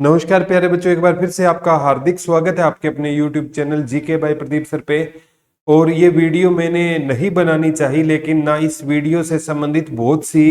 नमस्कार प्यारे बच्चों, एक बार फिर से आपका हार्दिक स्वागत है आपके अपने YouTube channel GK by Pradeep sir पे। और ये वीडियो मैंने नहीं बनानी चाहिए, लेकिन ना इस वीडियो से संबंधित बहुत सी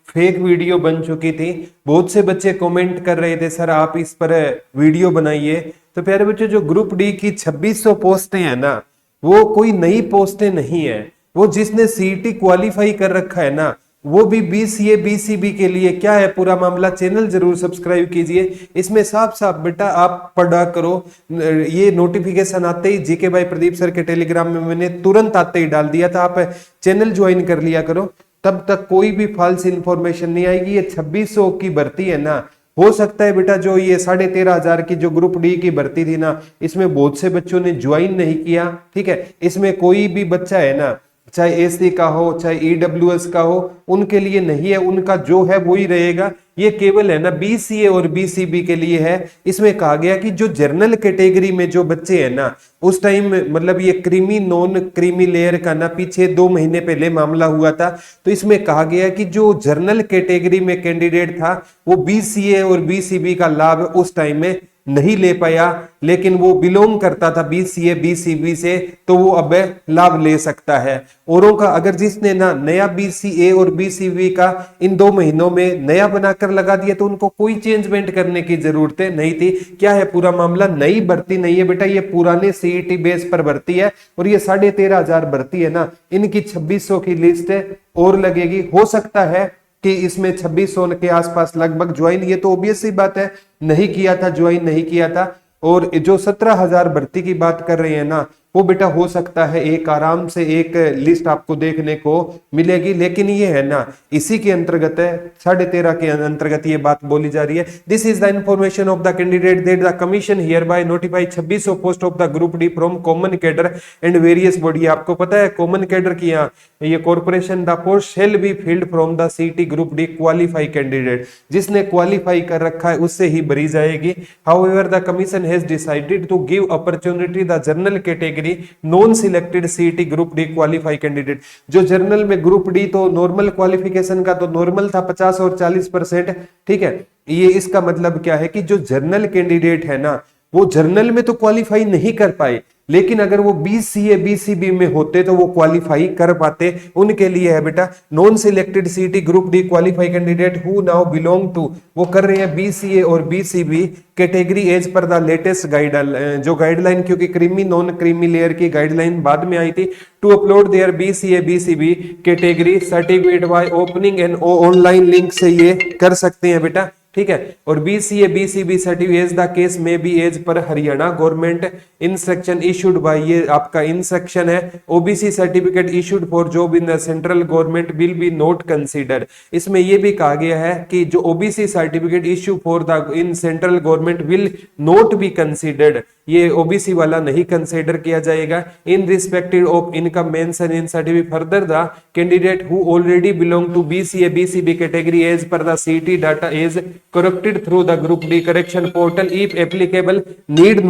फेक वीडियो बन चुकी थी। बहुत से बच्चे कमेंट कर रहे थे सर आप इस पर वीडियो बनाइए। तो प्यारे बच्चों, जो ग्रुप डी की 2600 पोस्टें हैं ना, वो कोई नई पोस्टें नहीं है। वो जिसने सीईटी क्वालिफाई कर रखा है ना, वो भी बीसीए बीसीबी के लिए क्या है पूरा मामला। चैनल जरूर सब्सक्राइब कीजिए। इसमें साफ साफ बेटा आप पढ़ा करो। ये नोटिफिकेशन आते ही जीके बाय प्रदीप सर के टेलीग्राम में मैंने तुरंत आते ही डाल दिया था, आप चैनल ज्वाइन कर लिया करो, तब तक कोई भी फॉल्स इंफॉर्मेशन नहीं आएगी। ये 2600 की भर्ती है ना, हो सकता है बेटा जो ये 13,500 की जो ग्रुप डी की भर्ती थी ना, इसमें बहुत से बच्चों ने ज्वाइन नहीं किया। ठीक है, इसमें कोई भी बच्चा है ना, चाहे एससी का हो चाहे ईडब्ल्यूएस का हो, उनके लिए नहीं है। उनका जो है वो ही रहेगा। ये केवल है ना बीसीए और बीसीबी के लिए है। इसमें कहा गया कि जो जनरल कैटेगरी में जो बच्चे हैं ना, उस टाइम मतलब ये क्रीमी नॉन क्रीमी लेयर का ना पीछे 2 महीने पहले मामला हुआ था। तो इसमें कहा गया कि जो जनरल कैटेगरी में कैंडिडेट था वो बीसीए और बीसीबी का लाभ उस टाइम में नहीं ले पाया, लेकिन वो बिलोंग करता था बीसीए बीसीबी से, तो वो अब लाभ ले सकता है। औरों का अगर जिसने ना नया बीसीए और बीसीबी का इन 2 महीनों में नया बनाकर लगा दिया, तो उनको कोई चेंजमेंट करने की जरूरत नहीं थी। क्या है पूरा मामला, नई भर्ती नहीं है बेटा, ये पुराने सीईटी बेस पर भर्ती है। और ये 13,500 भर्ती है ना, इनकी 2600 की लिस्ट और लगेगी। हो सकता है कि इसमें 2600 के आसपास लगभग ज्वाइन, ये तो ऑब्वियस सी बात है, नहीं किया था, ज्वाइन नहीं किया था। और जो 17,000 भर्ती की बात कर रहे हैं ना, वो बेटा हो सकता है एक आराम से एक लिस्ट आपको देखने को मिलेगी। लेकिन ये है ना, इसी के अंतर्गत है, 13.5 के अंतर्गत ये बात बोली जा रही है। This is the information of the candidate that the commission hereby notify 2600 post of the group D from common cadre and various body. आपको पता है कॉमन कैडर की यहाँ ये corporation the post shall be filled from the CT group D qualify candidate, जिसने qualify कर रखा है उससे ही भरी जाएगी। However the commission has decided to give opportunity the general category non selected CET group D qualify candidate. जो journal में ग्रुप डी तो नॉर्मल क्वालिफिकेशन का तो नॉर्मल था 50 और 40%। ठीक है, ये इसका मतलब क्या है कि जो जर्नल कैंडिडेट है ना, वो जर्नल में तो क्वालिफाई नहीं कर पाए, लेकिन अगर वो बीसीए बीसीबी में होते तो वो क्वालिफाई कर पाते। उनके लिए है बेटा non selected CT group D qualify candidate who now belong to, वो कर रहे हैं बीसीए और BCB category as per the latest guideline, जो गाइडलाइन, क्योंकि क्रीमी नॉन क्रीमी लेयर की गाइडलाइन बाद में आई थी, to upload their BCA BCB category certificate by opening and online link से ये कर सकते हैं बेटा। ठीक है, और BCA BCB certificate the case में be as per Haryana government instruction issued by, ये आपका इंस्ट्रक्शन है। OBC certificate issued for job in the central government will be not consider. इसमें यह भी कहा गया है कि जो OBC certificate issue for the in central government will not be considered, ये ओबीसी वाला नहीं कंसीडर किया जाएगा। Irrespective of income mention in certificate further the candidate who already belong to BCA BCB category as per the सीटी data is corrected through the group D correction portal if applicable need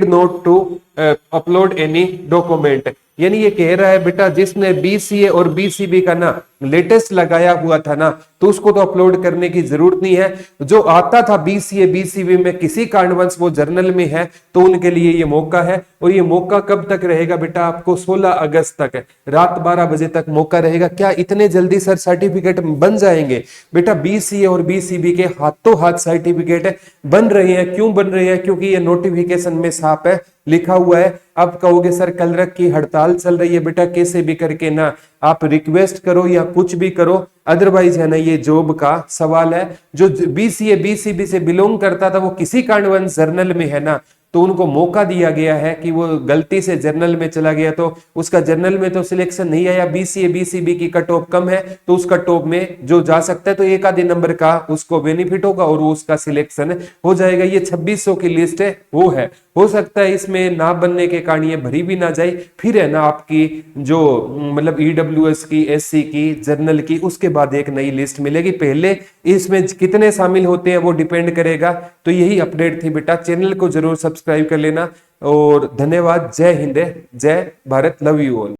not to upload any document। यानी ये कह रहा है बेटा जिसने BCA और BCB का ना लेटेस्ट लगाया हुआ था ना, तो उसको तो अपलोड करने की जरूरत नहीं है। जो आता था बीसीए बीसीबी में किसी कारणवश वो जर्नल में है, तो उनके लिए ये मौका है। और ये मौका कब तक रहेगा बेटा, आपको 16 अगस्त तक है, रात 12 बजे तक मौका रहेगा। क्या इतने जल्दी सर सर्टिफिकेट बन जाएंगे बेटा? बीसीए और बीसीबी के हाथों हाथ सर्टिफिकेट बन रहे हैं। क्यों बन रहे हैं? क्योंकि ये नोटिफिकेशन में साफ है, लिखा हुआ है। अब कहोगे सर कल रख की हड़ताल चल रही है बेटा, कैसे भी करके ना आप रिक्वेस्ट करो या कुछ भी करो, अदरवाइज है ना ये जॉब का सवाल है। जो बीसीए बीसीबी से बिलोंग करता था वो किसी कारणवश जर्नल में है ना, तो उनको मौका दिया गया है कि वो गलती से जर्नल में चला गया, तो उसका जर्नल में तो सिलेक्शन नहीं आया, बीसीए बीसीबी की कट ऑफ कम है, तो उस कट ऑफ में जो जा सकता है तो एक आधे नंबर का उसको बेनिफिट होगा और उसका सिलेक्शन हो जाएगा। ये 2600 की लिस्ट है, वो है। हो सकता है इसमें ना बनने के कारण ये भरी भी ना जाए, फिर है ना आपकी जो मतलब ईडब्ल्यूएस की, एससी की, जर्नल की, उसके बाद एक नई लिस्ट मिलेगी। पहले इसमें कितने शामिल होते हैं वो डिपेंड करेगा। तो यही अपडेट थी बेटा, चैनल को जरूर सब्सक्राइब कर लेना। और धन्यवाद। जय हिंद, जय भारत, लव यू ऑल।